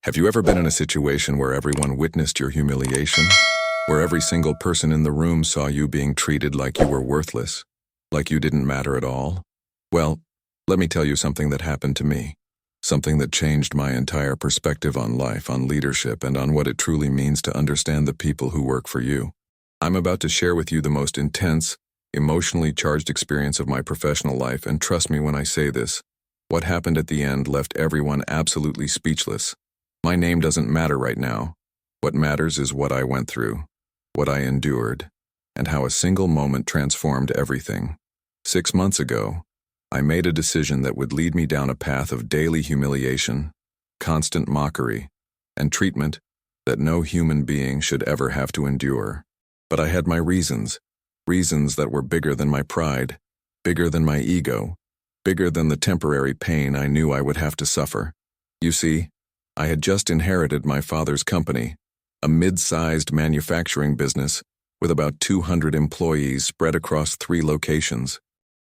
Have you ever been in a situation where everyone witnessed your humiliation? Where every single person in the room saw you being treated like you were worthless? Like you didn't matter at all? Well, let me tell you something that happened to me. Something that changed my entire perspective on life, on leadership, and on what it truly means to understand the people who work for you. I'm about to share with you the most intense, emotionally charged experience of my professional life, and trust me when I say this, what happened at the end left everyone absolutely speechless. My name doesn't matter right now. What matters is what I went through, what I endured, and how a single moment transformed everything. 6 months ago, I made a decision that would lead me down a path of daily humiliation, constant mockery, and treatment that no human being should ever have to endure. But I had my reasons that were bigger than my pride, bigger than my ego, bigger than the temporary pain I knew I would have to suffer. You see, I had just inherited my father's company, a mid-sized manufacturing business with about 200 employees spread across 3 locations.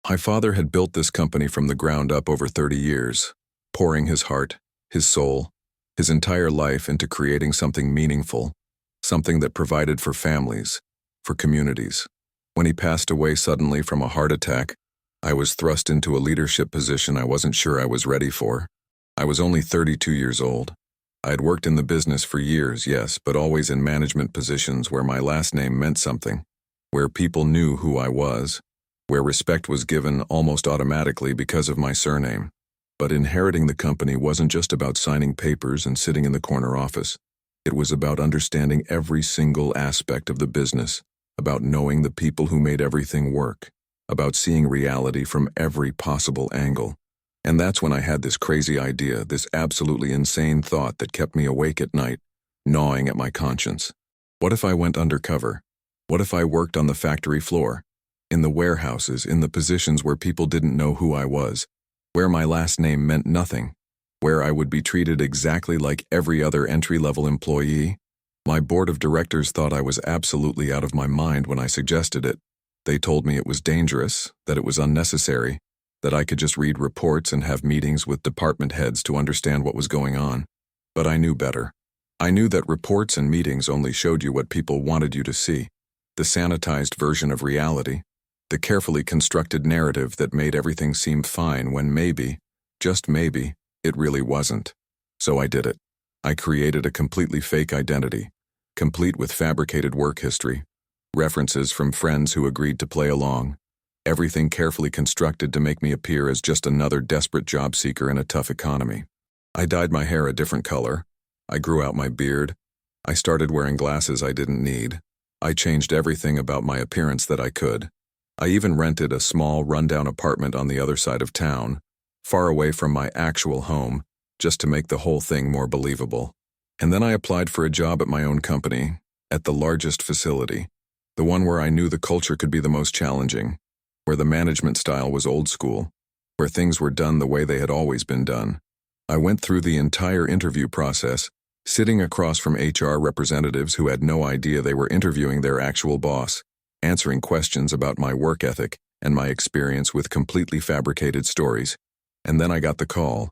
My father had built this company from the ground up over 30 years, pouring his heart, his soul, his entire life into creating something meaningful, something that provided for families, for communities. When he passed away suddenly from a heart attack, I was thrust into a leadership position I wasn't sure I was ready for. I was only 32 years old. I had worked in the business for years, yes, but always in management positions where my last name meant something, where people knew who I was, where respect was given almost automatically because of my surname. But inheriting the company wasn't just about signing papers and sitting in the corner office. It was about understanding every single aspect of the business, about knowing the people who made everything work, about seeing reality from every possible angle. And that's when I had this crazy idea, this absolutely insane thought that kept me awake at night, gnawing at my conscience. What if I went undercover? What if I worked on the factory floor, in the warehouses, in the positions where people didn't know who I was, where my last name meant nothing, where I would be treated exactly like every other entry-level employee? My board of directors thought I was absolutely out of my mind when I suggested it. They told me it was dangerous, that it was unnecessary, that I could just read reports and have meetings with department heads to understand what was going on. But I knew better. I knew that reports and meetings only showed you what people wanted you to see, the sanitized version of reality, the carefully constructed narrative that made everything seem fine when maybe, just maybe, it really wasn't. So I did it. I created a completely fake identity, complete with fabricated work history, references from friends who agreed to play along, everything carefully constructed to make me appear as just another desperate job seeker in a tough economy. I dyed my hair a different color. I grew out my beard. I started wearing glasses I didn't need. I changed everything about my appearance that I could. I even rented a small, rundown apartment on the other side of town, far away from my actual home, just to make the whole thing more believable. And then I applied for a job at my own company, at the largest facility, the one where I knew the culture could be the most challenging, where the management style was old school, where things were done the way they had always been done. I went through the entire interview process, sitting across from HR representatives who had no idea they were interviewing their actual boss, answering questions about my work ethic and my experience with completely fabricated stories. And then I got the call.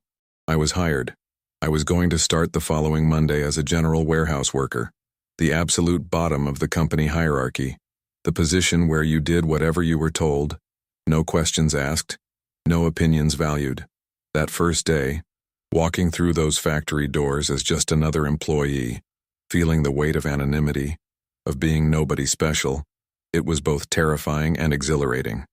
I was hired. I was going to start the following Monday as a general warehouse worker, the absolute bottom of the company hierarchy, the position where you did whatever you were told, no questions asked, no opinions valued. That first day, walking through those factory doors as just another employee, feeling the weight of anonymity, of being nobody special, it was both terrifying and exhilarating.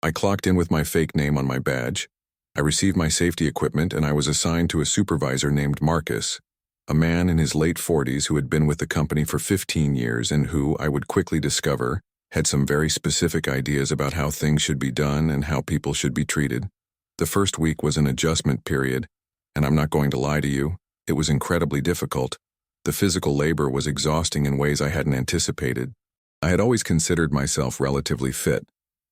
I clocked in with my fake name on my badge. I received my safety equipment and I was assigned to a supervisor named Marcus, a man in his late 40s who had been with the company for 15 years and who, I would quickly discover, had some very specific ideas about how things should be done and how people should be treated. The first week was an adjustment period, and I'm not going to lie to you, it was incredibly difficult. The physical labor was exhausting in ways I hadn't anticipated. I had always considered myself relatively fit.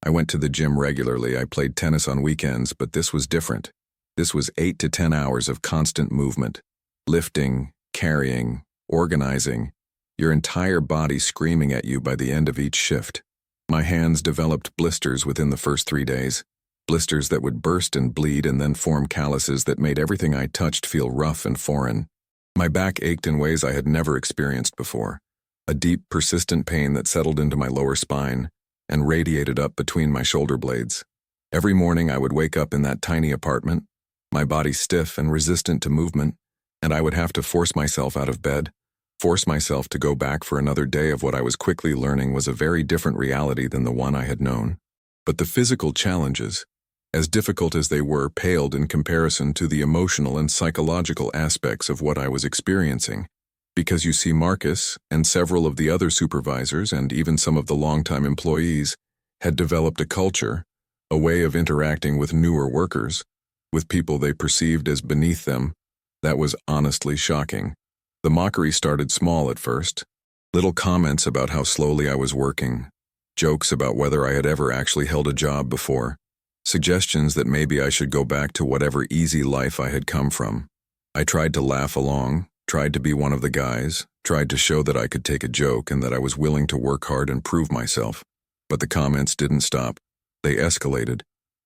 I went to the gym regularly, I played tennis on weekends, but this was different. This was 8 to 10 hours of constant movement, lifting, carrying, organizing, your entire body screaming at you by the end of each shift. My hands developed blisters within the first 3 days, blisters that would burst and bleed and then form calluses that made everything I touched feel rough and foreign. My back ached in ways I had never experienced before, a deep, persistent pain that settled into my lower spine and radiated up between my shoulder blades. Every morning I would wake up in that tiny apartment, my body stiff and resistant to movement, and I would have to force myself out of bed, force myself to go back for another day of what I was quickly learning was a very different reality than the one I had known. But the physical challenges, as difficult as they were, paled in comparison to the emotional and psychological aspects of what I was experiencing. Because you see, Marcus and several of the other supervisors and even some of the longtime employees had developed a culture, a way of interacting with newer workers, with people they perceived as beneath them, that was honestly shocking. The mockery started small at first. Little comments about how slowly I was working, jokes about whether I had ever actually held a job before, suggestions that maybe I should go back to whatever easy life I had come from. I tried to laugh along, tried to be one of the guys, tried to show that I could take a joke and that I was willing to work hard and prove myself. But the comments didn't stop. They escalated.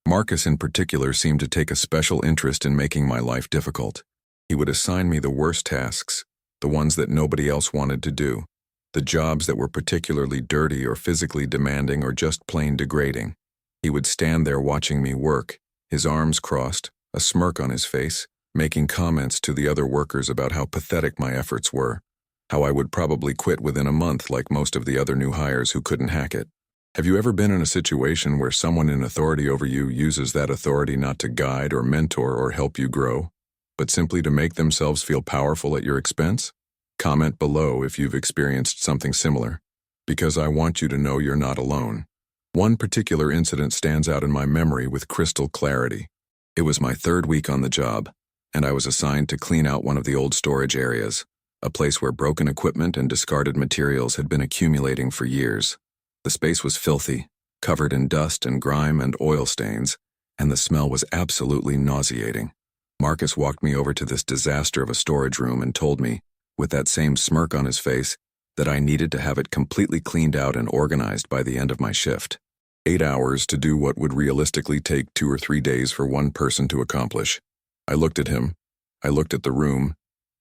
Marcus in particular seemed to take a special interest in making my life difficult. He would assign me the worst tasks, the ones that nobody else wanted to do, the jobs that were particularly dirty or physically demanding or just plain degrading. He would stand there watching me work, his arms crossed, a smirk on his face, making comments to the other workers about how pathetic my efforts were, how I would probably quit within a month like most of the other new hires who couldn't hack it. Have you ever been in a situation where someone in authority over you uses that authority not to guide or mentor or help you grow, but simply to make themselves feel powerful at your expense? Comment below if you've experienced something similar, because I want you to know you're not alone. One particular incident stands out in my memory with crystal clarity. It was my third week on the job, and I was assigned to clean out one of the old storage areas, a place where broken equipment and discarded materials had been accumulating for years. The space was filthy, covered in dust and grime and oil stains, and the smell was absolutely nauseating. Marcus walked me over to this disaster of a storage room and told me, with that same smirk on his face, that I needed to have it completely cleaned out and organized by the end of my shift. 8 hours to do what would realistically take 2 or 3 days for one person to accomplish. I looked at him, I looked at the room,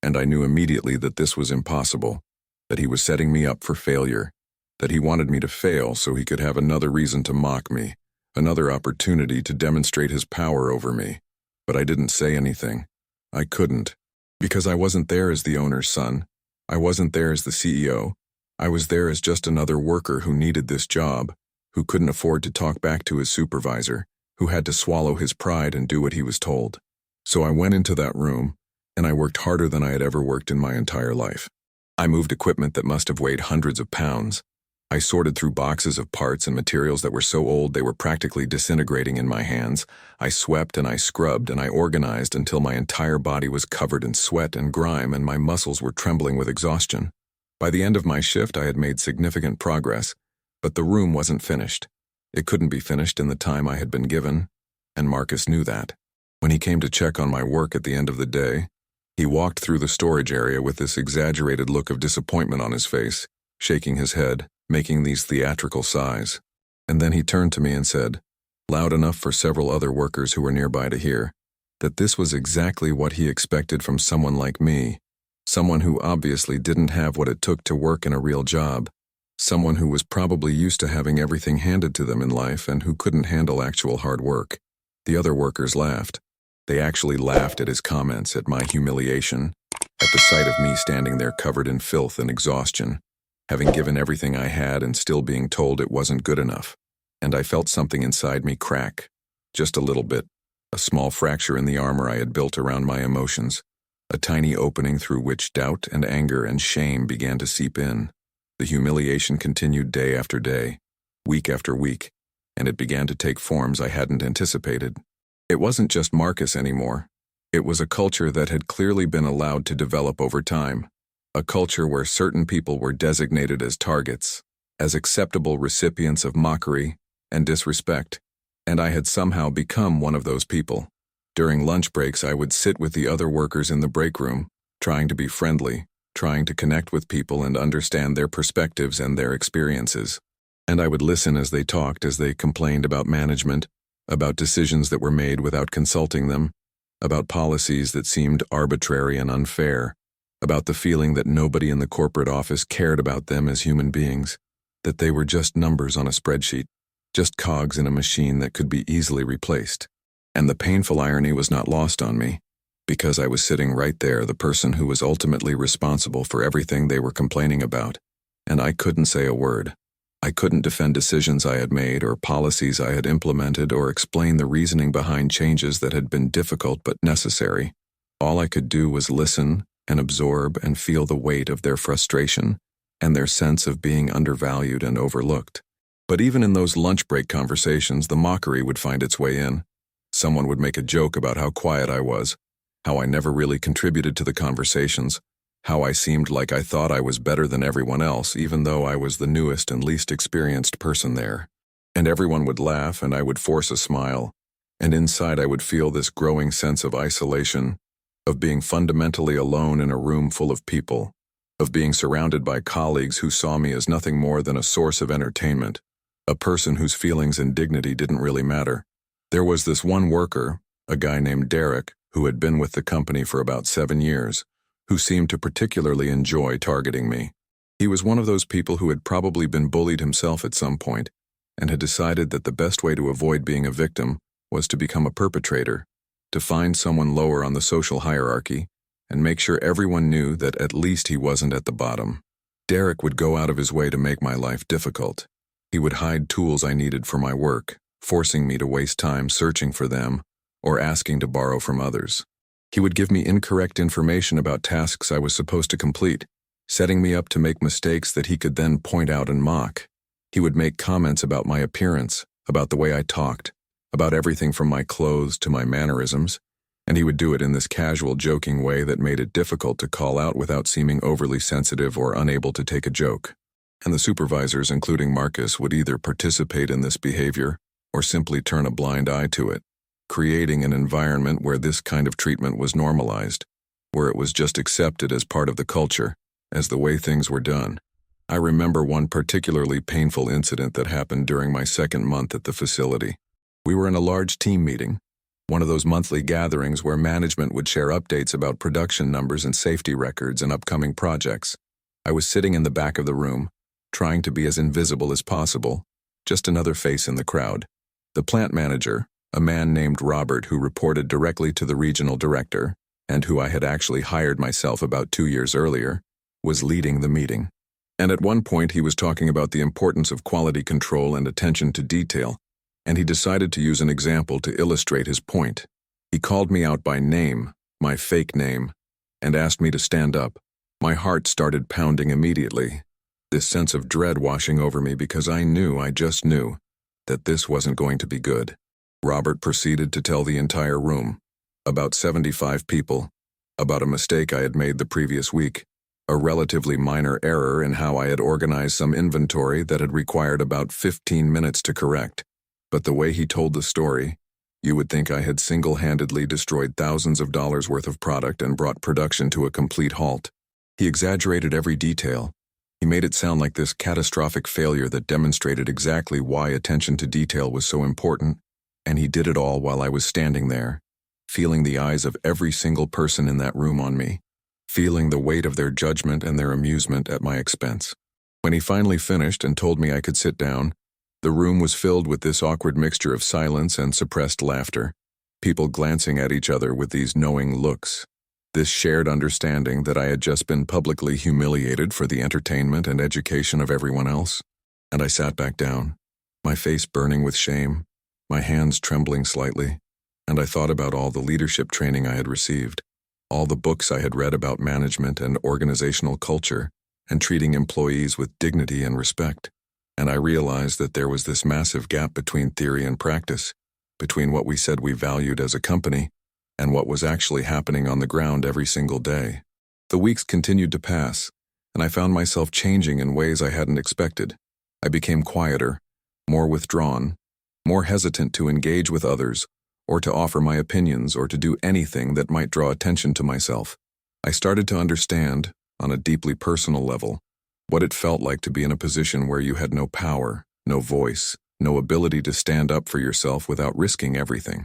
and I knew immediately that this was impossible, that he was setting me up for failure, that he wanted me to fail so he could have another reason to mock me, another opportunity to demonstrate his power over me. But I didn't say anything. I couldn't. Because I wasn't there as the owner's son. I wasn't there as the CEO. I was there as just another worker who needed this job, who couldn't afford to talk back to his supervisor, who had to swallow his pride and do what he was told. So I went into that room, and I worked harder than I had ever worked in my entire life. I moved equipment that must have weighed hundreds of pounds. I sorted through boxes of parts and materials that were so old they were practically disintegrating in my hands. I swept and I scrubbed and I organized until my entire body was covered in sweat and grime and my muscles were trembling with exhaustion. By the end of my shift, I had made significant progress, but the room wasn't finished. It couldn't be finished in the time I had been given, and Marcus knew that. When he came to check on my work at the end of the day, he walked through the storage area with this exaggerated look of disappointment on his face, shaking his head, making these theatrical sighs. And then he turned to me and said, loud enough for several other workers who were nearby to hear, that this was exactly what he expected from someone like me, someone who obviously didn't have what it took to work in a real job, someone who was probably used to having everything handed to them in life and who couldn't handle actual hard work. The other workers laughed. They actually laughed at his comments, at my humiliation, at the sight of me standing there covered in filth and exhaustion, having given everything I had and still being told it wasn't good enough. And I felt something inside me crack, just a little bit, a small fracture in the armor I had built around my emotions, a tiny opening through which doubt and anger and shame began to seep in. The humiliation continued day after day, week after week, and it began to take forms I hadn't anticipated. It wasn't just Marcus anymore. It was a culture that had clearly been allowed to develop over time. A culture where certain people were designated as targets, as acceptable recipients of mockery and disrespect, and I had somehow become one of those people. During lunch breaks, I would sit with the other workers in the break room, trying to be friendly, trying to connect with people and understand their perspectives and their experiences. And I would listen as they talked, as they complained about management, about decisions that were made without consulting them, about policies that seemed arbitrary and unfair, about the feeling that nobody in the corporate office cared about them as human beings, that they were just numbers on a spreadsheet, just cogs in a machine that could be easily replaced. And the painful irony was not lost on me, because I was sitting right there, the person who was ultimately responsible for everything they were complaining about, and I couldn't say a word. I couldn't defend decisions I had made or policies I had implemented or explain the reasoning behind changes that had been difficult but necessary. All I could do was listen and absorb and feel the weight of their frustration and their sense of being undervalued and overlooked. But even in those lunch break conversations, the mockery would find its way in. Someone would make a joke about how quiet I was, how I never really contributed to the conversations, how I seemed like I thought I was better than everyone else, even though I was the newest and least experienced person there. And everyone would laugh, and I would force a smile, and inside I would feel this growing sense of isolation, of being fundamentally alone in a room full of people, of being surrounded by colleagues who saw me as nothing more than a source of entertainment, a person whose feelings and dignity didn't really matter. There was this one worker, a guy named Derek, who had been with the company for about 7 years, who seemed to particularly enjoy targeting me. He was one of those people who had probably been bullied himself at some point and had decided that the best way to avoid being a victim was to become a perpetrator, to find someone lower on the social hierarchy and make sure everyone knew that at least he wasn't at the bottom. Derek would go out of his way to make my life difficult. He would hide tools I needed for my work, forcing me to waste time searching for them or asking to borrow from others. He would give me incorrect information about tasks I was supposed to complete, setting me up to make mistakes that he could then point out and mock. He would make comments about my appearance, about the way I talked, about everything from my clothes to my mannerisms, and he would do it in this casual, joking way that made it difficult to call out without seeming overly sensitive or unable to take a joke. And the supervisors, including Marcus, would either participate in this behavior or simply turn a blind eye to it, creating an environment where this kind of treatment was normalized, where it was just accepted as part of the culture, as the way things were done. I remember one particularly painful incident that happened during my second month at the facility. We were in a large team meeting, one of those monthly gatherings where management would share updates about production numbers and safety records and upcoming projects. I was sitting in the back of the room, trying to be as invisible as possible, just another face in the crowd. The plant manager, a man named Robert who reported directly to the regional director, and who I had actually hired myself about 2 years earlier, was leading the meeting. And at one point he was talking about the importance of quality control and attention to detail, and he decided to use an example to illustrate his point. He called me out by name, my fake name, and asked me to stand up. My heart started pounding immediately, this sense of dread washing over me because I just knew, that this wasn't going to be good. Robert proceeded to tell the entire room, about 75 people, about a mistake I had made the previous week, a relatively minor error in how I had organized some inventory that had required about 15 minutes to correct. But the way he told the story, you would think I had single-handedly destroyed thousands of dollars worth of product and brought production to a complete halt. He exaggerated every detail. He made it sound like this catastrophic failure that demonstrated exactly why attention to detail was so important, and he did it all while I was standing there, feeling the eyes of every single person in that room on me, feeling the weight of their judgment and their amusement at my expense. When he finally finished and told me I could sit down, the room was filled with this awkward mixture of silence and suppressed laughter, people glancing at each other with these knowing looks, this shared understanding that I had just been publicly humiliated for the entertainment and education of everyone else. And I sat back down, my face burning with shame, my hands trembling slightly, and I thought about all the leadership training I had received, all the books I had read about management and organizational culture, and treating employees with dignity and respect. And I realized that there was this massive gap between theory and practice, between what we said we valued as a company and what was actually happening on the ground every single day. The weeks continued to pass, and I found myself changing in ways I hadn't expected. I became quieter, more withdrawn, more hesitant to engage with others, or to offer my opinions, or to do anything that might draw attention to myself. I started to understand, on a deeply personal level, what it felt like to be in a position where you had no power, no voice, no ability to stand up for yourself without risking everything.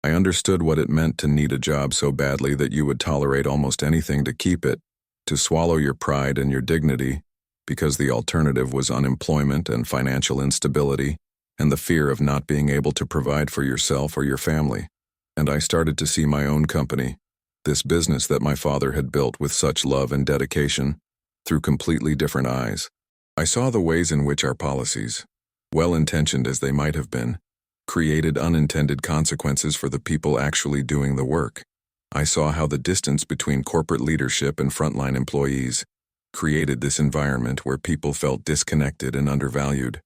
I understood what it meant to need a job so badly that you would tolerate almost anything to keep it, to swallow your pride and your dignity, because the alternative was unemployment and financial instability and the fear of not being able to provide for yourself or your family. And I started to see my own company, this business that my father had built with such love and dedication, through completely different eyes. I saw the ways in which our policies, well-intentioned as they might have been, created unintended consequences for the people actually doing the work. I saw how the distance between corporate leadership and frontline employees created this environment where people felt disconnected and undervalued.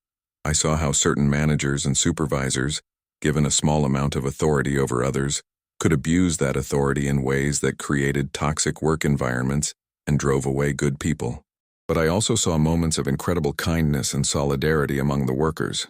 I saw how certain managers and supervisors, given a small amount of authority over others, could abuse that authority in ways that created toxic work environments and drove away good people. But I also saw moments of incredible kindness and solidarity among the workers.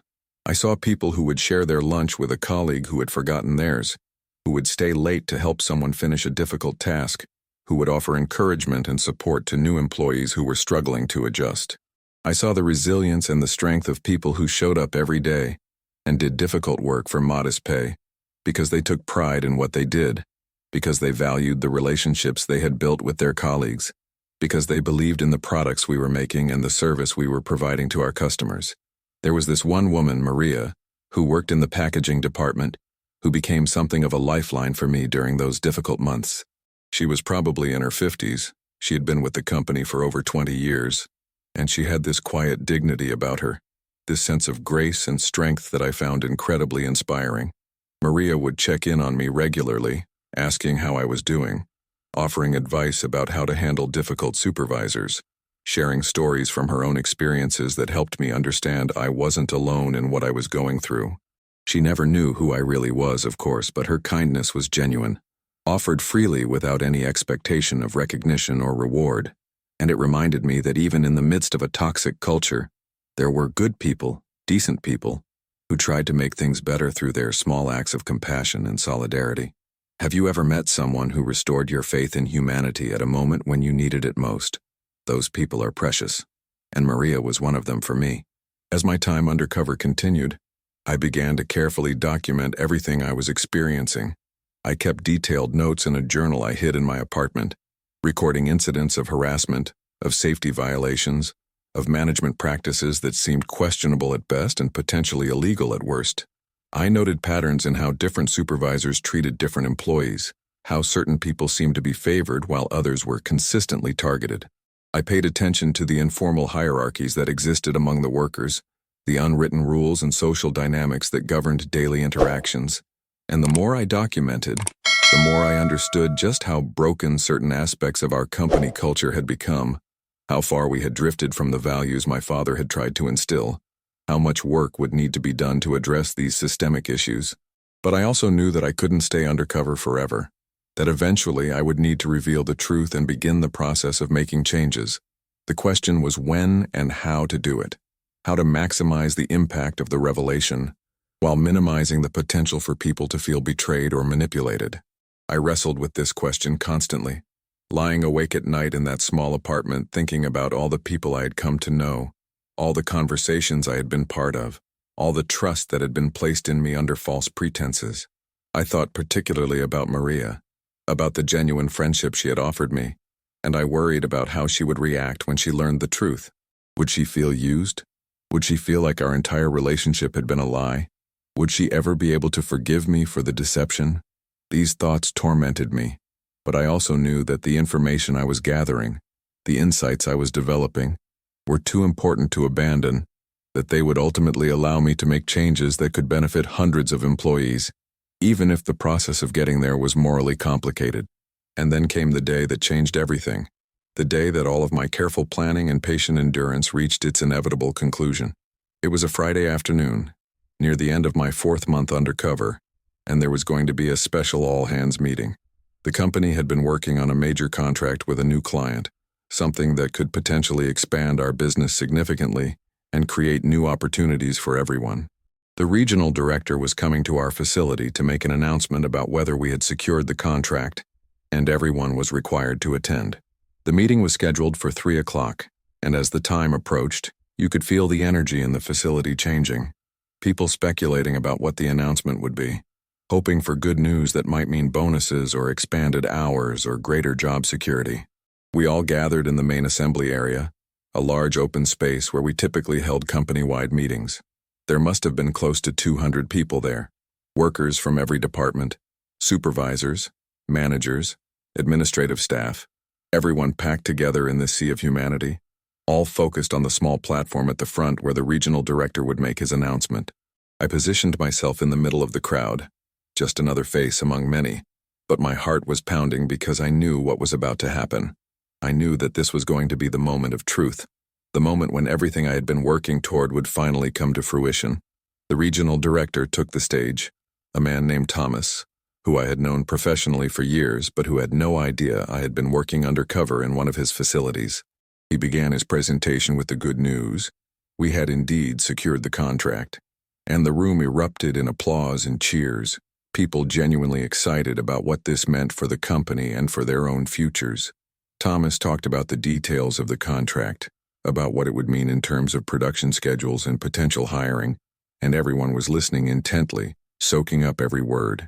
I saw people who would share their lunch with a colleague who had forgotten theirs, who would stay late to help someone finish a difficult task, who would offer encouragement and support to new employees who were struggling to adjust. I saw the resilience and the strength of people who showed up every day and did difficult work for modest pay, because they took pride in what they did, because they valued the relationships they had built with their colleagues, because they believed in the products we were making and the service we were providing to our customers. There was this one woman, Maria, who worked in the packaging department, who became something of a lifeline for me during those difficult months. She was probably in her 50s, she had been with the company for over 20 years, and she had this quiet dignity about her, this sense of grace and strength that I found incredibly inspiring. Maria would check in on me regularly, asking how I was doing, offering advice about how to handle difficult supervisors, sharing stories from her own experiences that helped me understand I wasn't alone in what I was going through. She never knew who I really was, of course, but her kindness was genuine, offered freely without any expectation of recognition or reward. And it reminded me that even in the midst of a toxic culture, there were good people, decent people, who tried to make things better through their small acts of compassion and solidarity. Have you ever met someone who restored your faith in humanity at a moment when you needed it most? Those people are precious, and Maria was one of them for me. As my time undercover continued, I began to carefully document everything I was experiencing. I kept detailed notes in a journal I hid in my apartment, recording incidents of harassment, of safety violations, of management practices that seemed questionable at best and potentially illegal at worst. I noted patterns in how different supervisors treated different employees, how certain people seemed to be favored while others were consistently targeted. I paid attention to the informal hierarchies that existed among the workers, the unwritten rules and social dynamics that governed daily interactions. And the more I documented, the more I understood just how broken certain aspects of our company culture had become, how far we had drifted from the values my father had tried to instill, how much work would need to be done to address these systemic issues. But I also knew that I couldn't stay undercover forever, that eventually I would need to reveal the truth and begin the process of making changes. The question was when and how to do it, how to maximize the impact of the revelation, while minimizing the potential for people to feel betrayed or manipulated. I wrestled with this question constantly, lying awake at night in that small apartment thinking about all the people I had come to know, all the conversations I had been part of, all the trust that had been placed in me under false pretenses. I thought particularly about Maria, about the genuine friendship she had offered me, and I worried about how she would react when she learned the truth. Would she feel used? Would she feel like our entire relationship had been a lie? Would she ever be able to forgive me for the deception? These thoughts tormented me, but I also knew that the information I was gathering, the insights I was developing, were too important to abandon, that they would ultimately allow me to make changes that could benefit hundreds of employees, even if the process of getting there was morally complicated. And then came the day that changed everything, the day that all of my careful planning and patient endurance reached its inevitable conclusion. It was a Friday afternoon, near the end of my 4th month undercover, and there was going to be a special all-hands meeting. The company had been working on a major contract with a new client, something that could potentially expand our business significantly and create new opportunities for everyone. The regional director was coming to our facility to make an announcement about whether we had secured the contract, and everyone was required to attend. The meeting was scheduled for 3 o'clock, and as the time approached, you could feel the energy in the facility changing. People speculating about what the announcement would be, hoping for good news that might mean bonuses or expanded hours or greater job security. We all gathered in the main assembly area, a large open space where we typically held company-wide meetings. There must have been close to 200 people there, workers from every department, supervisors, managers, administrative staff, everyone packed together in this sea of humanity, all focused on the small platform at the front where the regional director would make his announcement. I positioned myself in the middle of the crowd, just another face among many, but my heart was pounding because I knew what was about to happen. I knew that this was going to be the moment of truth, the moment when everything I had been working toward would finally come to fruition. The regional director took the stage, a man named Thomas, who I had known professionally for years but who had no idea I had been working undercover in one of his facilities. He began his presentation with the good news. We had indeed secured the contract, and the room erupted in applause and cheers, people genuinely excited about what this meant for the company and for their own futures. Thomas talked about the details of the contract, about what it would mean in terms of production schedules and potential hiring, and everyone was listening intently, soaking up every word.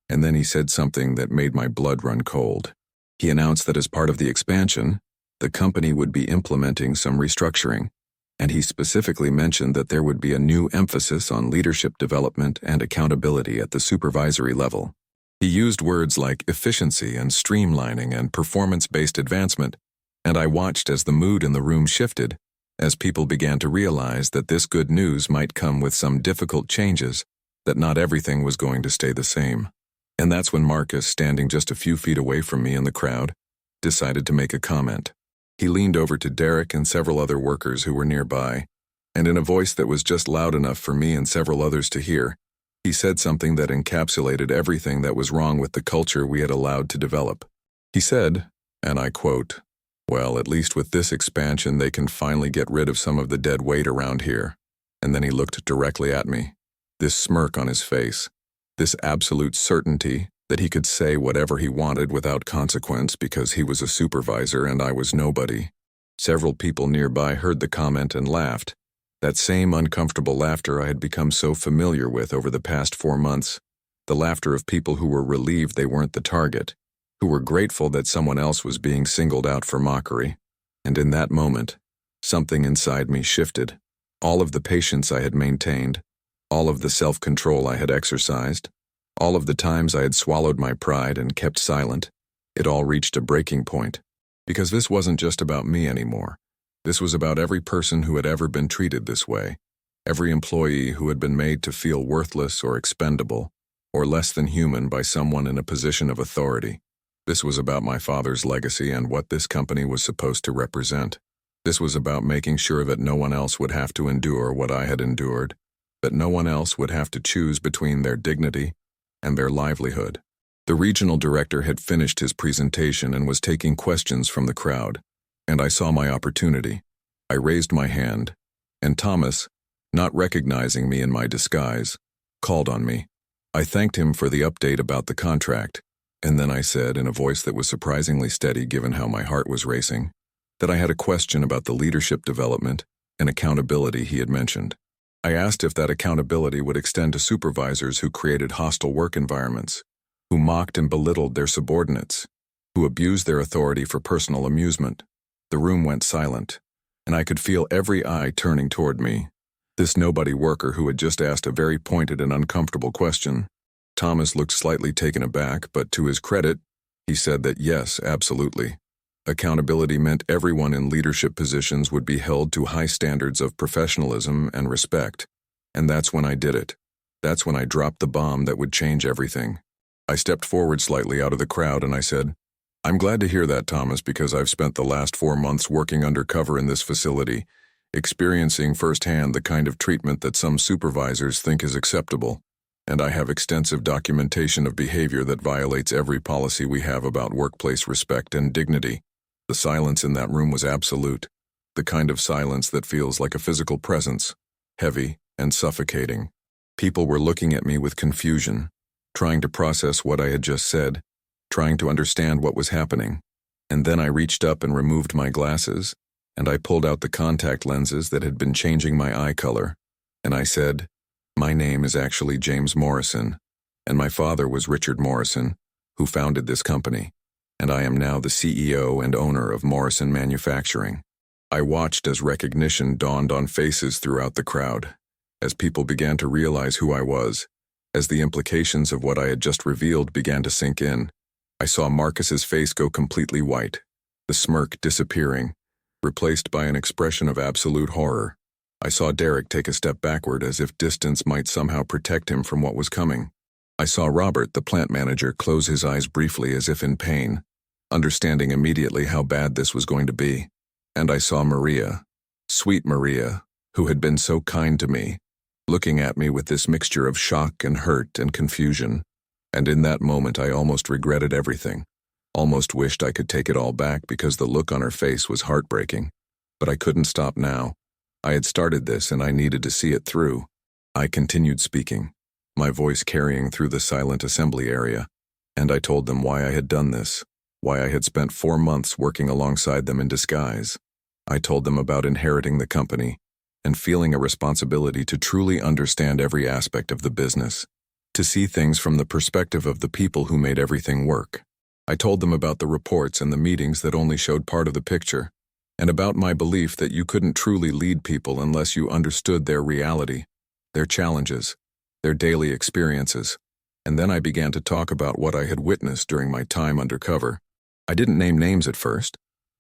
And then he said something that made my blood run cold. He announced that as part of the expansion, the company would be implementing some restructuring, and he specifically mentioned that there would be a new emphasis on leadership development and accountability at the supervisory level. He used words like efficiency and streamlining and performance-based advancement, and I watched as the mood in the room shifted, as people began to realize that this good news might come with some difficult changes, that not everything was going to stay the same. And that's when Marcus, standing just a few feet away from me in the crowd, decided to make a comment. He leaned over to Derek and several other workers who were nearby, and in a voice that was just loud enough for me and several others to hear, he said something that encapsulated everything that was wrong with the culture we had allowed to develop. He said, and I quote, "Well, at least with this expansion they can finally get rid of some of the dead weight around here." And then he looked directly at me, this smirk on his face, this absolute certainty that he could say whatever he wanted without consequence because he was a supervisor and I was nobody. Several people nearby heard the comment and laughed. That same uncomfortable laughter I had become so familiar with over the past 4 months, the laughter of people who were relieved they weren't the target, who were grateful that someone else was being singled out for mockery. And in that moment, something inside me shifted. All of the patience I had maintained, all of the self-control I had exercised, all of the times I had swallowed my pride and kept silent, it all reached a breaking point. Because this wasn't just about me anymore. This was about every person who had ever been treated this way, every employee who had been made to feel worthless or expendable, or less than human by someone in a position of authority. This was about my father's legacy and what this company was supposed to represent. This was about making sure that no one else would have to endure what I had endured, that no one else would have to choose between their dignity and their livelihood. The regional director had finished his presentation and was taking questions from the crowd, and I saw my opportunity. I raised my hand, and Thomas, not recognizing me in my disguise, called on me. I thanked him for the update about the contract, and then I said, in a voice that was surprisingly steady given how my heart was racing, that I had a question about the leadership development and accountability he had mentioned. I asked if that accountability would extend to supervisors who created hostile work environments, who mocked and belittled their subordinates, who abused their authority for personal amusement. The room went silent, and I could feel every eye turning toward me. This nobody worker who had just asked a very pointed and uncomfortable question. Thomas looked slightly taken aback, but to his credit, he said that yes, absolutely. Accountability meant everyone in leadership positions would be held to high standards of professionalism and respect. And that's when I did it. That's when I dropped the bomb that would change everything. I stepped forward slightly out of the crowd and I said, "I'm glad to hear that, Thomas, because I've spent the last 4 months working undercover in this facility, experiencing firsthand the kind of treatment that some supervisors think is acceptable. And I have extensive documentation of behavior that violates every policy we have about workplace respect and dignity." The silence in that room was absolute, the kind of silence that feels like a physical presence, heavy and suffocating. People were looking at me with confusion, trying to process what I had just said, trying to understand what was happening. And then I reached up and removed my glasses, and I pulled out the contact lenses that had been changing my eye color, and I said, "My name is actually James Morrison, and my father was Richard Morrison, who founded this company. and I am now the CEO and owner of Morrison Manufacturing. I watched as recognition dawned on faces throughout the crowd, as people began to realize who I was, as the implications of what I had just revealed began to sink in. I saw Marcus's face go completely white, the smirk disappearing, replaced by an expression of absolute horror. I saw Derek take a step backward as if distance might somehow protect him from what was coming. I saw Robert, the plant manager, close his eyes briefly as if in pain, understanding immediately how bad this was going to be. And I saw Maria, sweet Maria, who had been so kind to me, looking at me with this mixture of shock and hurt and confusion. And in that moment I almost regretted everything, almost wished I could take it all back because the look on her face was heartbreaking. But I couldn't stop now. I had started this and I needed to see it through. I continued speaking, my voice carrying through the silent assembly area, and I told them why I had done this, why I had spent 4 months working alongside them in disguise. I told them about inheriting the company and feeling a responsibility to truly understand every aspect of the business, to see things from the perspective of the people who made everything work. I told them about the reports and the meetings that only showed part of the picture, and about my belief that you couldn't truly lead people unless you understood their reality, their challenges, their daily experiences. And then I began to talk about what I had witnessed during my time undercover. I didn't name names at first.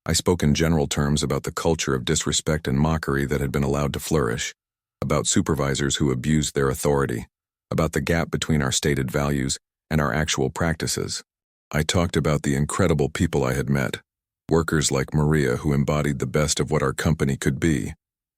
I spoke in general terms about the culture of disrespect and mockery that had been allowed to flourish, about supervisors who abused their authority, about the gap between our stated values and our actual practices. I talked about the incredible people I had met, workers like Maria who embodied the best of what our company could be,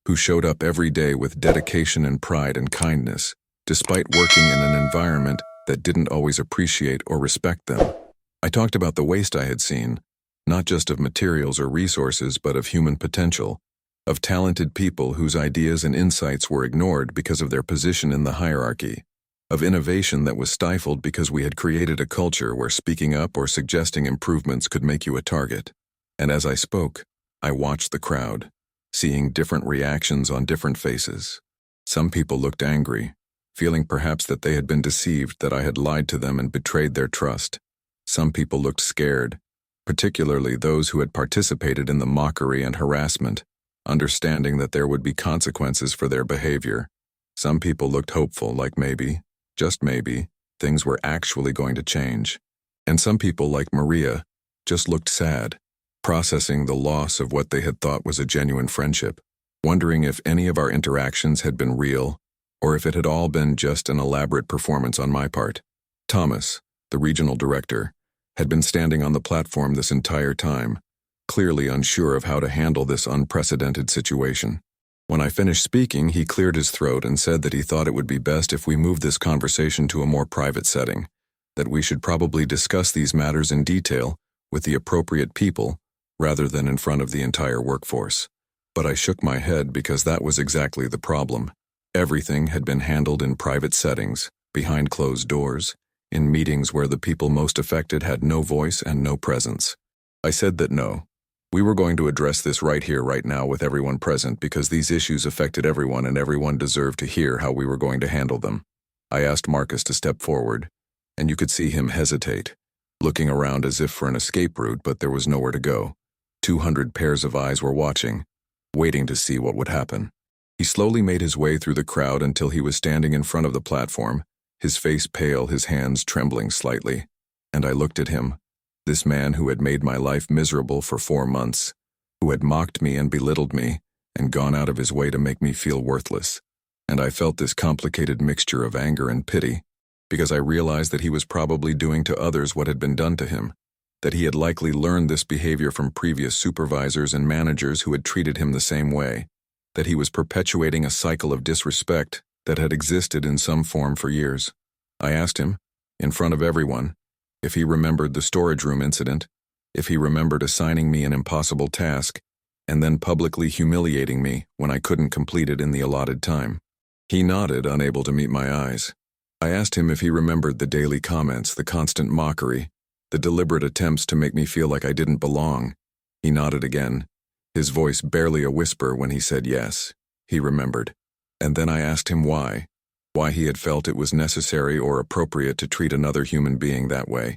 who showed up every day with dedication and pride and kindness, despite working in an environment that didn't always appreciate or respect them. I talked about the waste I had seen, not just of materials or resources, but of human potential, of talented people whose ideas and insights were ignored because of their position in the hierarchy, of innovation that was stifled because we had created a culture where speaking up or suggesting improvements could make you a target. And as I spoke, I watched the crowd, seeing different reactions on different faces. Some people looked angry, feeling perhaps that they had been deceived, that I had lied to them and betrayed their trust. Some people looked scared, particularly those who had participated in the mockery and harassment, understanding that there would be consequences for their behavior. Some people looked hopeful, like maybe, just maybe, things were actually going to change. And some people, like Maria, just looked sad, processing the loss of what they had thought was a genuine friendship, wondering if any of our interactions had been real, or if it had all been just an elaborate performance on my part. Thomas, the regional director, had been standing on the platform this entire time, clearly unsure of how to handle this unprecedented situation. When I finished speaking, he cleared his throat and said that he thought it would be best if we moved this conversation to a more private setting, that we should probably discuss these matters in detail with the appropriate people rather than in front of the entire workforce. But I shook my head because that was exactly the problem. Everything had been handled in private settings, behind closed doors, in meetings where the people most affected had no voice and no presence. I said that no, we were going to address this right here, right now with everyone present because these issues affected everyone and everyone deserved to hear how we were going to handle them. I asked Marcus to step forward, and you could see him hesitate, looking around as if for an escape route, but there was nowhere to go. 200 pairs of eyes were watching, waiting to see what would happen. He slowly made his way through the crowd until he was standing in front of the platform, his face pale, his hands trembling slightly. And I looked at him, this man who had made my life miserable for 4 months, who had mocked me and belittled me, and gone out of his way to make me feel worthless. And I felt this complicated mixture of anger and pity, because I realized that he was probably doing to others what had been done to him, that he had likely learned this behavior from previous supervisors and managers who had treated him the same way, that he was perpetuating a cycle of disrespect that had existed in some form for years. I asked him, in front of everyone, if he remembered the storage room incident, if he remembered assigning me an impossible task, and then publicly humiliating me when I couldn't complete it in the allotted time. He nodded, unable to meet my eyes. I asked him if he remembered the daily comments, the constant mockery, the deliberate attempts to make me feel like I didn't belong. He nodded again, his voice barely a whisper when he said yes, he remembered. And then I asked him why he had felt it was necessary or appropriate to treat another human being that way.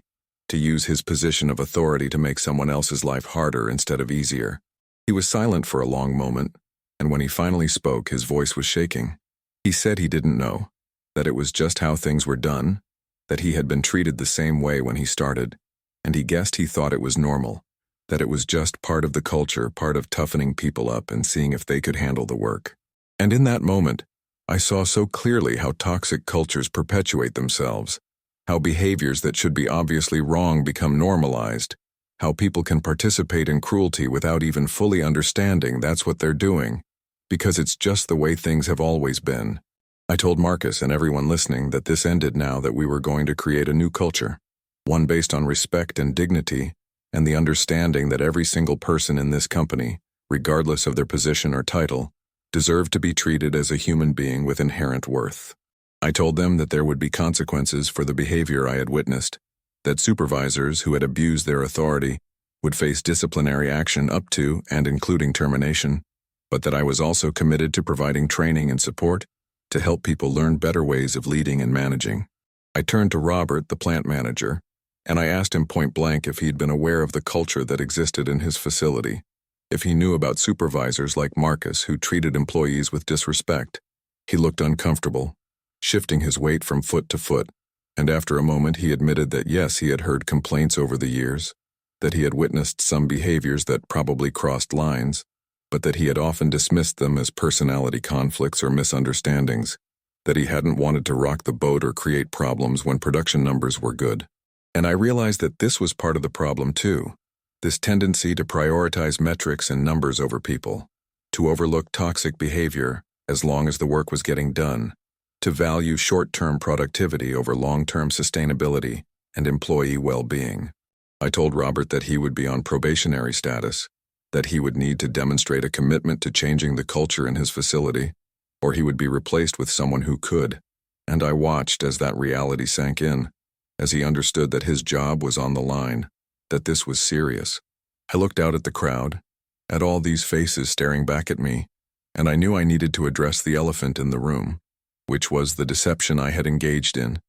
to use his position of authority to make someone else's life harder instead of easier. He was silent for a long moment, and when he finally spoke, his voice was shaking. He said he didn't know, that it was just how things were done, that he had been treated the same way when he started, and he guessed he thought it was normal, that it was just part of the culture, part of toughening people up and seeing if they could handle the work. And in that moment, I saw so clearly how toxic cultures perpetuate themselves, how behaviors that should be obviously wrong become normalized, how people can participate in cruelty without even fully understanding that's what they're doing, because it's just the way things have always been. I told Marcus and everyone listening that this ended now, that we were going to create a new culture, one based on respect and dignity, and the understanding that every single person in this company, regardless of their position or title, deserved to be treated as a human being with inherent worth. I told them that there would be consequences for the behavior I had witnessed, that supervisors who had abused their authority would face disciplinary action up to and including termination, but that I was also committed to providing training and support to help people learn better ways of leading and managing. I turned to Robert, the plant manager, and I asked him point blank if he'd been aware of the culture that existed in his facility, if he knew about supervisors like Marcus who treated employees with disrespect. He looked uncomfortable, shifting his weight from foot to foot, and after a moment he admitted that yes, he had heard complaints over the years, that he had witnessed some behaviors that probably crossed lines, but that he had often dismissed them as personality conflicts or misunderstandings, that he hadn't wanted to rock the boat or create problems when production numbers were good. And I realized that this was part of the problem too, this tendency to prioritize metrics and numbers over people, to overlook toxic behavior as long as the work was getting done, to value short-term productivity over long-term sustainability and employee well-being. I told Robert that he would be on probationary status, that he would need to demonstrate a commitment to changing the culture in his facility, or he would be replaced with someone who could, and I watched as that reality sank in, as he understood that his job was on the line, that this was serious. I looked out at the crowd, at all these faces staring back at me, and I knew I needed to address the elephant in the room, which was the deception I had engaged in,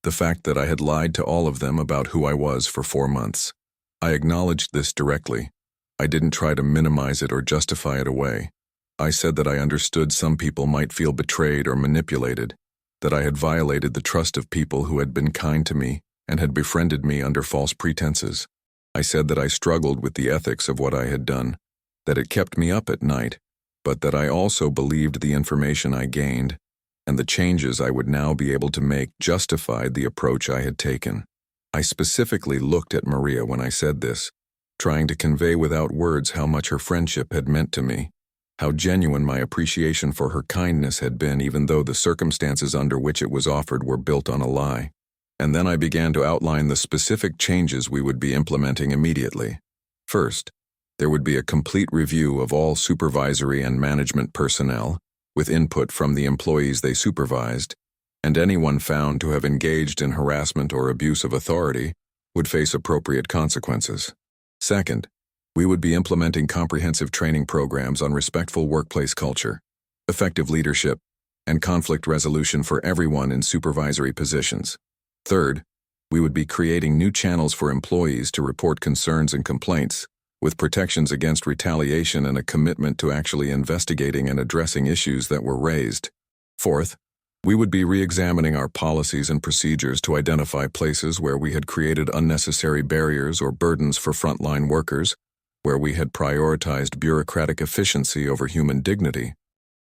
the fact that I had lied to all of them about who I was for 4 months. I acknowledged this directly. I didn't try to minimize it or justify it away. I said that I understood some people might feel betrayed or manipulated, that I had violated the trust of people who had been kind to me and had befriended me under false pretenses. I said that I struggled with the ethics of what I had done, that it kept me up at night, but that I also believed the information I gained and the changes I would now be able to make justified the approach I had taken. I specifically looked at Maria when I said this, trying to convey without words how much her friendship had meant to me, how genuine my appreciation for her kindness had been even though the circumstances under which it was offered were built on a lie. And then I began to outline the specific changes we would be implementing immediately. First, there would be a complete review of all supervisory and management personnel, with input from the employees they supervised, and anyone found to have engaged in harassment or abuse of authority would face appropriate consequences. Second, we would be implementing comprehensive training programs on respectful workplace culture, effective leadership, and conflict resolution for everyone in supervisory positions. Third, we would be creating new channels for employees to report concerns and complaints, with protections against retaliation and a commitment to actually investigating and addressing issues that were raised. Fourth, we would be re-examining our policies and procedures to identify places where we had created unnecessary barriers or burdens for frontline workers, where we had prioritized bureaucratic efficiency over human dignity.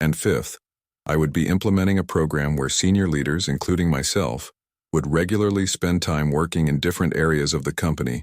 And fifth, I would be implementing a program where senior leaders, including myself, would regularly spend time working in different areas of the company,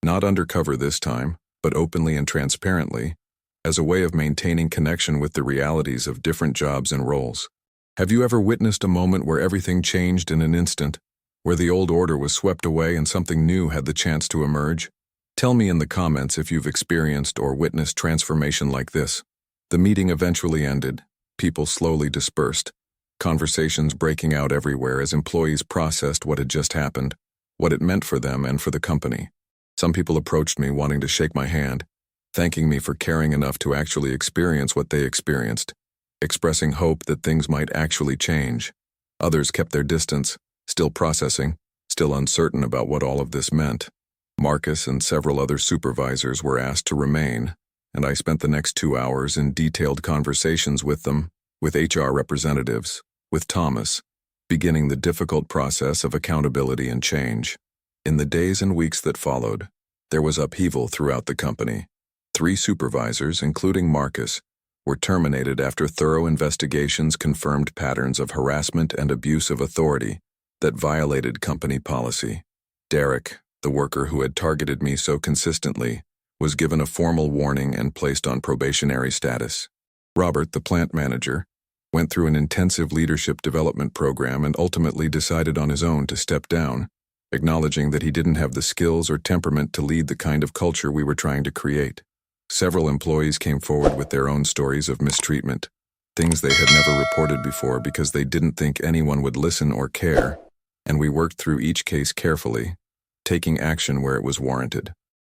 not undercover this time, but openly and transparently, as a way of maintaining connection with the realities of different jobs and roles. Have you ever witnessed a moment where everything changed in an instant, where the old order was swept away and something new had the chance to emerge? Tell me in the comments if you've experienced or witnessed transformation like this. The meeting eventually ended. People slowly dispersed, conversations breaking out everywhere as employees processed what had just happened, what it meant for them and for the company. Some people approached me wanting to shake my hand, thanking me for caring enough to actually experience what they experienced, expressing hope that things might actually change. Others kept their distance, still processing, still uncertain about what all of this meant. Marcus and several other supervisors were asked to remain, and I spent the next 2 hours in detailed conversations with them, with HR representatives, with Thomas, beginning the difficult process of accountability and change. In the days and weeks that followed, there was upheaval throughout the company. 3 supervisors, including Marcus, were terminated after thorough investigations confirmed patterns of harassment and abuse of authority that violated company policy. Derek, the worker who had targeted me so consistently, was given a formal warning and placed on probationary status. Robert, the plant manager, went through an intensive leadership development program and ultimately decided on his own to step down, acknowledging that he didn't have the skills or temperament to lead the kind of culture we were trying to create. Several employees came forward with their own stories of mistreatment, things they had never reported before because they didn't think anyone would listen or care, and we worked through each case carefully, taking action where it was warranted.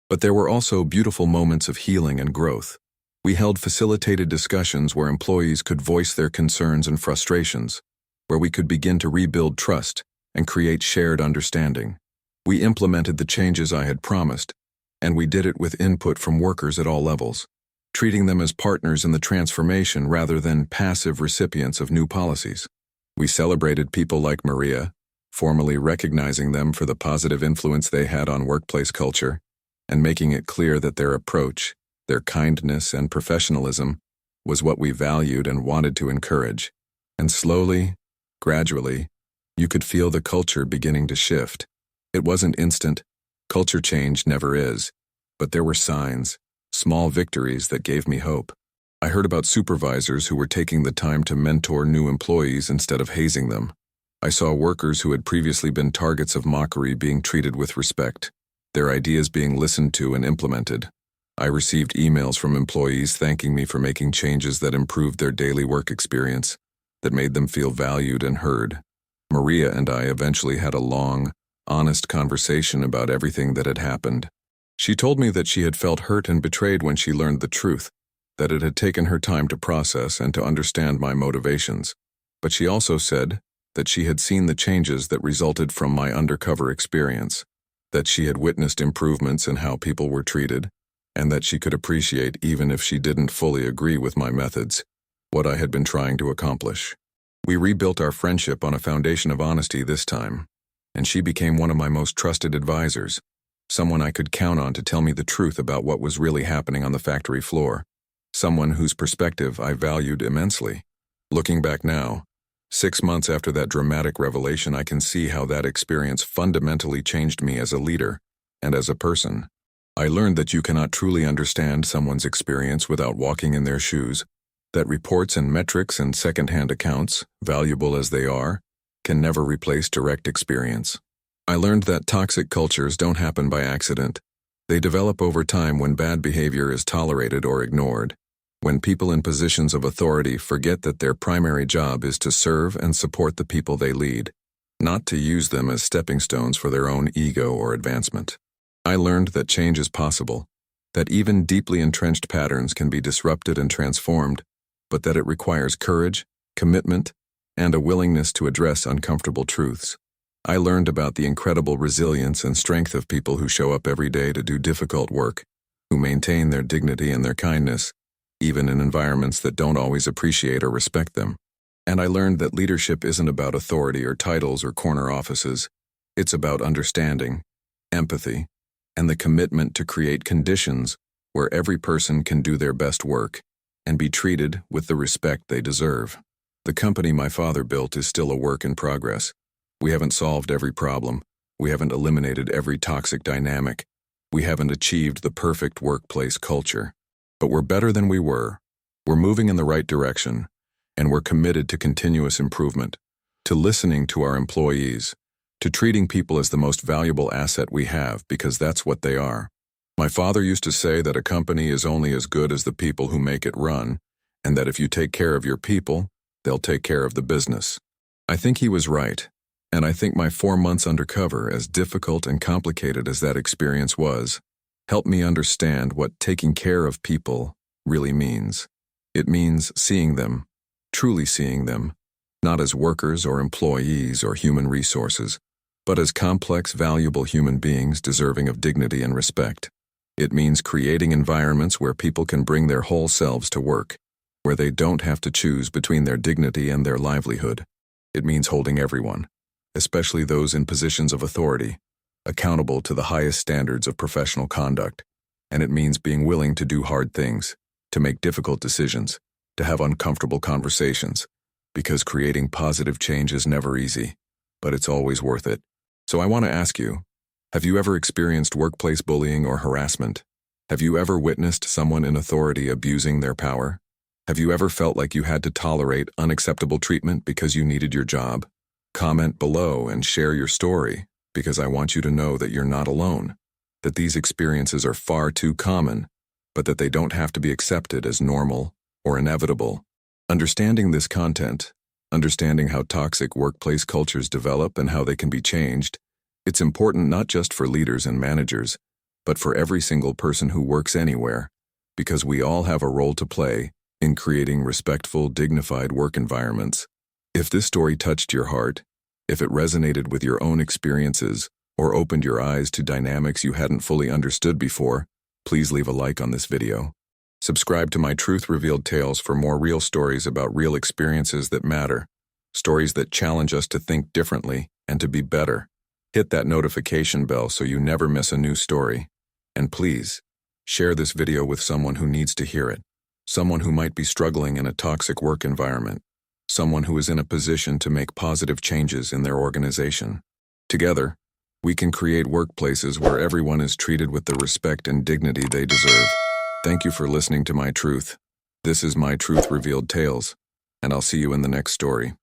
But there were also beautiful moments of healing and growth. We held facilitated discussions where employees could voice their concerns and frustrations, where we could begin to rebuild trust and create shared understanding. We implemented the changes I had promised, and we did it with input from workers at all levels, treating them as partners in the transformation rather than passive recipients of new policies. We celebrated people like Maria, formally recognizing them for the positive influence they had on workplace culture, and making it clear that their approach, their kindness and professionalism was what we valued and wanted to encourage. And slowly, gradually, you could feel the culture beginning to shift. It wasn't instant. Culture change never is, but there were signs, small victories that gave me hope. I heard about supervisors who were taking the time to mentor new employees instead of hazing them. I saw workers who had previously been targets of mockery being treated with respect, their ideas being listened to and implemented. I received emails from employees thanking me for making changes that improved their daily work experience, that made them feel valued and heard. Maria and I eventually had a long, honest conversation about everything that had happened. She told me that she had felt hurt and betrayed when she learned the truth, that it had taken her time to process and to understand my motivations. But she also said that she had seen the changes that resulted from my undercover experience, that she had witnessed improvements in how people were treated, and that she could appreciate, even if she didn't fully agree with my methods, what I had been trying to accomplish. We rebuilt our friendship on a foundation of honesty this time, and she became one of my most trusted advisors, someone I could count on to tell me the truth about what was really happening on the factory floor, someone whose perspective I valued immensely. Looking back now, 6 months after that dramatic revelation, I can see how that experience fundamentally changed me as a leader and as a person. I learned that you cannot truly understand someone's experience without walking in their shoes, that reports and metrics and second-hand accounts, valuable as they are, can never replace direct experience. I learned that toxic cultures don't happen by accident. They develop over time when bad behavior is tolerated or ignored, when people in positions of authority forget that their primary job is to serve and support the people they lead, not to use them as stepping stones for their own ego or advancement. I learned that change is possible, that even deeply entrenched patterns can be disrupted and transformed, but that it requires courage, commitment, and a willingness to address uncomfortable truths. I learned about the incredible resilience and strength of people who show up every day to do difficult work, who maintain their dignity and their kindness, even in environments that don't always appreciate or respect them. And I learned that leadership isn't about authority or titles or corner offices. It's about understanding, empathy, and the commitment to create conditions where every person can do their best work and be treated with the respect they deserve. The company my father built is still a work in progress. We haven't solved every problem. We haven't eliminated every toxic dynamic. We haven't achieved the perfect workplace culture. But we're better than we were. We're moving in the right direction, and we're committed to continuous improvement, to listening to our employees, to treating people as the most valuable asset we have, because that's what they are. My father used to say that a company is only as good as the people who make it run, and that if you take care of your people, they'll take care of the business. I think he was right, and I think my 4 months undercover, as difficult and complicated as that experience was, helped me understand what taking care of people really means. It means seeing them, truly seeing them, not as workers or employees or human resources, but as complex, valuable human beings deserving of dignity and respect. It means creating environments where people can bring their whole selves to work, where they don't have to choose between their dignity and their livelihood. It means holding everyone, especially those in positions of authority, accountable to the highest standards of professional conduct. And it means being willing to do hard things, to make difficult decisions, to have uncomfortable conversations, because creating positive change is never easy, but it's always worth it. So I want to ask you, have you ever experienced workplace bullying or harassment? Have you ever witnessed someone in authority abusing their power? Have you ever felt like you had to tolerate unacceptable treatment because you needed your job? Comment below and share your story, because I want you to know that you're not alone, that these experiences are far too common, but that they don't have to be accepted as normal or inevitable. Understanding this content, understanding how toxic workplace cultures develop and how they can be changed, it's important not just for leaders and managers, but for every single person who works anywhere, because we all have a role to play in creating respectful, dignified work environments. If this story touched your heart, if it resonated with your own experiences, or opened your eyes to dynamics you hadn't fully understood before, please leave a like on this video. Subscribe to my Truth Revealed Tales for more real stories about real experiences that matter, stories that challenge us to think differently and to be better. Hit that notification bell so you never miss a new story. And please, share this video with someone who needs to hear it, someone who might be struggling in a toxic work environment, someone who is in a position to make positive changes in their organization. Together, we can create workplaces where everyone is treated with the respect and dignity they deserve. Thank you for listening to my truth. This is my Truth Revealed Tales, and I'll see you in the next story.